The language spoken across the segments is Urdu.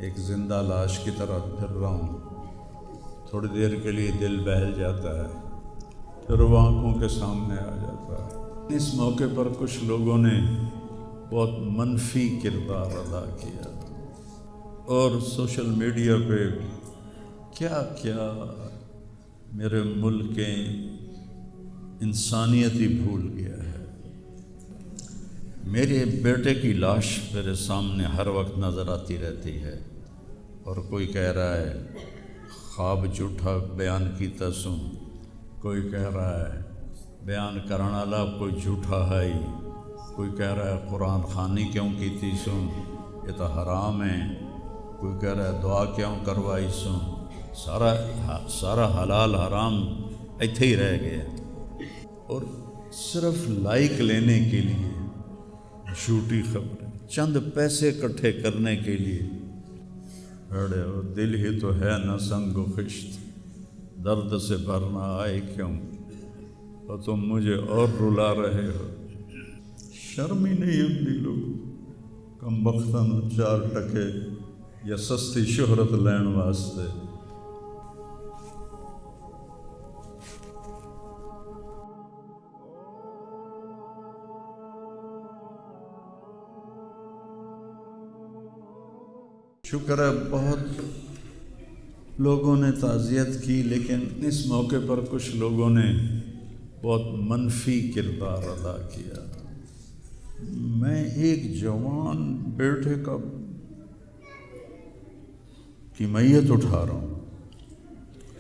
ایک زندہ لاش کی طرح پھر رہا ہوں۔ تھوڑی دیر کے لیے دل بہل جاتا ہے، پھر وہ آنکھوں کے سامنے آ جاتا ہے۔ اس موقع پر کچھ لوگوں نے بہت منفی کردار ادا کیا اور سوشل میڈیا پہ کیا کیا میرے ملک کے انسانیت ہی بھول گیا ہے۔ میرے بیٹے کی لاش میرے سامنے ہر وقت نظر آتی رہتی ہے، اور کوئی کہہ رہا ہے خواب جھوٹا بیان کیتا سوں، کوئی کہہ رہا ہے بیان کرنے والا کوئی جھوٹا ہے ہی، کوئی کہہ رہا ہے قرآن خوانی کیوں کیتی سوں، یہ تو حرام ہے، کوئی کہہ رہا ہے دعا کیوں کروائی سوں۔ سارا حلال حرام ایتھے ہی رہ گیا، اور صرف لائک لینے کے لیے جھوٹی خبریں، چند پیسے اکٹھے کرنے کے لیے۔ ارے وہ دل ہی تو ہے نہ سنگ و خشت، درد سے بھرنا آئے کیوں، اور تم مجھے اور رلا رہے ہو۔ شرم ہی نہیں آتی لوگوں، کم بختاں چار ٹکے یا سستی شہرت لین واسطے۔ شکر ہے بہت لوگوں نے تعزیت کی، لیکن اس موقع پر کچھ لوگوں نے بہت منفی کردار ادا کیا۔ میں ایک جوان بیٹے کی میت اٹھا رہا ہوں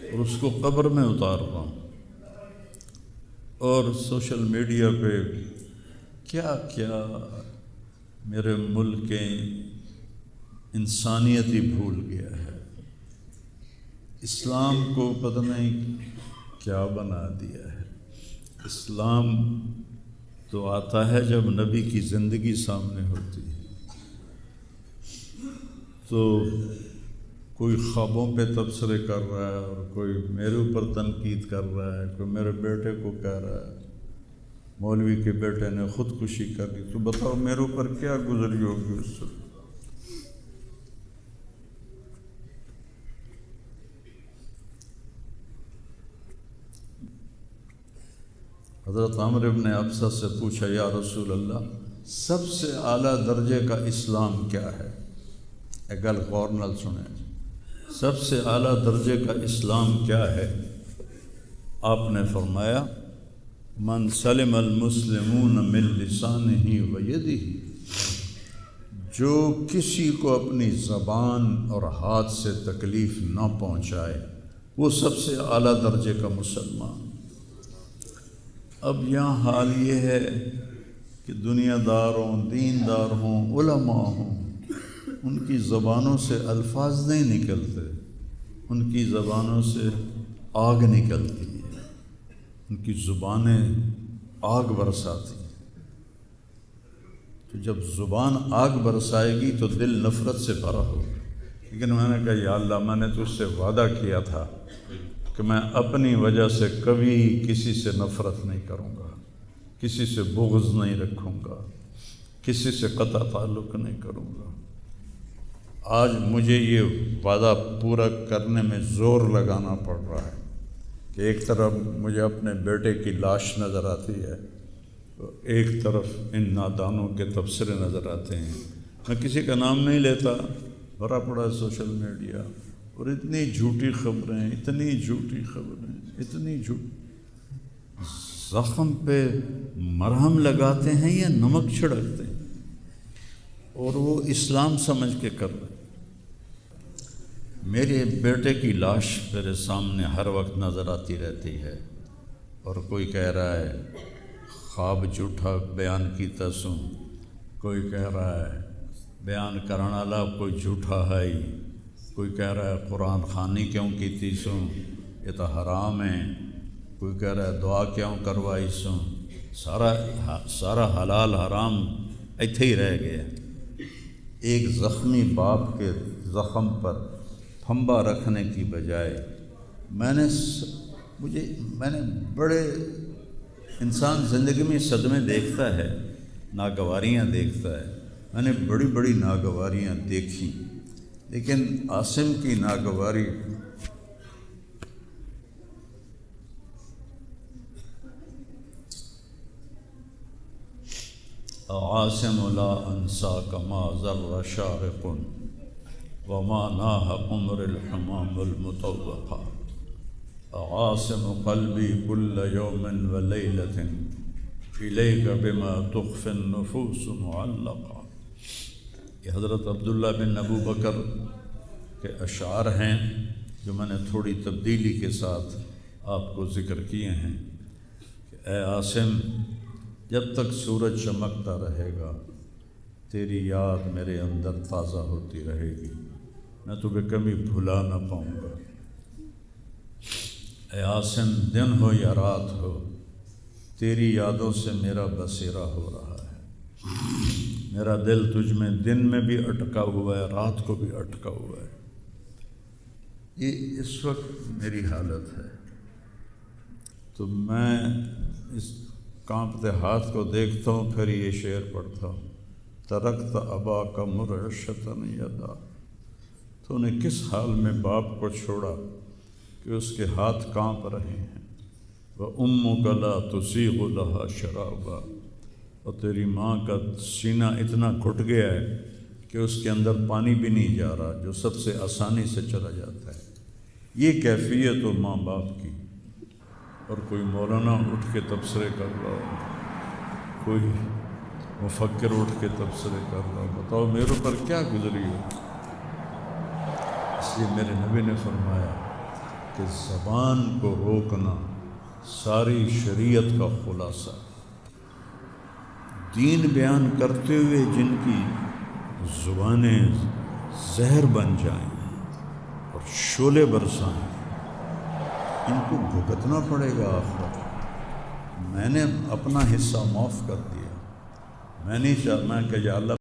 اور اس کو قبر میں اتار رہا ہوں، اور سوشل میڈیا پہ کیا کیا میرے ملک کے انسانیت ہی بھول گیا ہے۔ اسلام کو پتہ نہیں کیا بنا دیا ہے۔ اسلام تو آتا ہے جب نبی کی زندگی سامنے ہوتی ہے، تو کوئی خوابوں پہ تبصرے کر رہا ہے، اور کوئی میرے اوپر تنقید کر رہا ہے، کوئی میرے بیٹے کو کہہ رہا ہے مولوی کے بیٹے نے خودکشی کر لی، تو بتاؤ میرے اوپر کیا گزری ہوگی اس سے۔ حضرت عمرو بن ابسہ سے پوچھا یا رسول اللہ، سب سے اعلیٰ درجے کا اسلام کیا ہے؟ ایک گل غور نال سنیں، سب سے اعلیٰ درجے کا اسلام کیا ہے؟ آپ نے فرمایا من سلم المسلمون من لسانہ و یدہ، جو کسی کو اپنی زبان اور ہاتھ سے تکلیف نہ پہنچائے وہ سب سے اعلیٰ درجے کا مسلمان۔ اب یہاں حال یہ ہے کہ دنیا دار ہوں، دیندار ہوں، علماء ہوں، ان کی زبانوں سے الفاظ نہیں نکلتے، ان کی زبانوں سے آگ نکلتی ہے، ان کی زبانیں آگ برساتی ہیں۔ تو جب زبان آگ برسائے گی تو دل نفرت سے بھرا ہوگا۔ لیکن میں نے کہا یا اللہ، میں نے تجھ سے وعدہ کیا تھا کہ میں اپنی وجہ سے کبھی کسی سے نفرت نہیں کروں گا، کسی سے بغض نہیں رکھوں گا، کسی سے قطع تعلق نہیں کروں گا۔ آج مجھے یہ وعدہ پورا کرنے میں زور لگانا پڑ رہا ہے کہ ایک طرف مجھے اپنے بیٹے کی لاش نظر آتی ہے، ایک طرف ان نادانوں کے تبصرے نظر آتے ہیں۔ میں کسی کا نام نہیں لیتا، بھرا پڑا ہے سوشل میڈیا، اور اتنی جھوٹی خبریں، اتنی جھوٹی خبریں، اتنی جھوٹ، زخم پہ مرہم لگاتے ہیں یا نمک چھڑکتے ہیں، اور وہ اسلام سمجھ کے کر رہے ہیں۔ میرے بیٹے کی لاش میرے سامنے ہر وقت نظر آتی رہتی ہے، اور کوئی کہہ رہا ہے خواب جھوٹا بیان کیتا سوں، کوئی کہہ رہا ہے بیان کرنے والا کوئی جھوٹا ہے ہی، کوئی کہہ رہا ہے قرآن خوانی کیوں کیتی سوں، یہ تو حرام ہے، کوئی کہہ رہا ہے دعا کیوں کروائی سوں۔ سارا حلال حرام ایتھے ہی رہ گیا۔ ایک زخمی باپ کے زخم پر پھنبا رکھنے کی بجائے میں نے بڑے انسان زندگی میں صدمے دیکھتا ہے، ناگواریاں دیکھتا ہے، میں نے بڑی بڑی ناگواریاں دیکھی، لیکن عاصم کی ناگواری عاصم لا انساک ما ذر شارق وما ناہ عمر الحمام المطوقہ عاصم قلبی کل یوم ولیلۃ الیک بما تخفی النفوس معلقہ۔ یہ حضرت عبداللہ بن ابو بکر کے اشعار ہیں جو میں نے تھوڑی تبدیلی کے ساتھ آپ کو ذکر کیے ہیں کہ اے عاصم، جب تک سورج چمکتا رہے گا تیری یاد میرے اندر تازہ ہوتی رہے گی، میں تمہیں کبھی بھلا نہ پاؤں گا۔ اے عاصم، دن ہو یا رات ہو تیری یادوں سے میرا بسیرا ہو رہا ہے، میرا دل تجھ میں دن میں بھی اٹکا ہوا ہے، رات کو بھی اٹکا ہوا ہے۔ یہ اس وقت میری حالت ہے، تو میں اس کانپتے ہاتھ کو دیکھتا ہوں، پھر یہ شعر پڑھتا ہوں، ترکت اباک مرعشۃ یدا، تو نے کس حال میں باپ کو چھوڑا کہ اس کے ہاتھ کانپ رہے ہیں، وَأُمُّكَ لَا تُسِيغُ لَهَا شَرَابًا، اور تیری ماں کا سینہ اتنا گھٹ گیا ہے کہ اس کے اندر پانی بھی نہیں جا رہا، جو سب سے آسانی سے چلا جاتا ہے۔ یہ کیفیت ہو ماں باپ کی، اور کوئی مولانا اٹھ کے تبصرے کر رہا ہو، کوئی مفکر اٹھ کے تبصرے کر رہا ہو، بتاؤ میرے اوپر کیا گزری ہو۔ اس لیے میرے نبی نے فرمایا کہ زبان کو روکنا ساری شریعت کا خلاصہ۔ دین بیان کرتے ہوئے جن کی زبانیں زہر بن جائیں اور شعلے برسائیں، ان کو بھگتنا پڑے گا آخر۔ میں نے اپنا حصہ معاف کر دیا، میں نہیں چاہتا کہ یا اللہ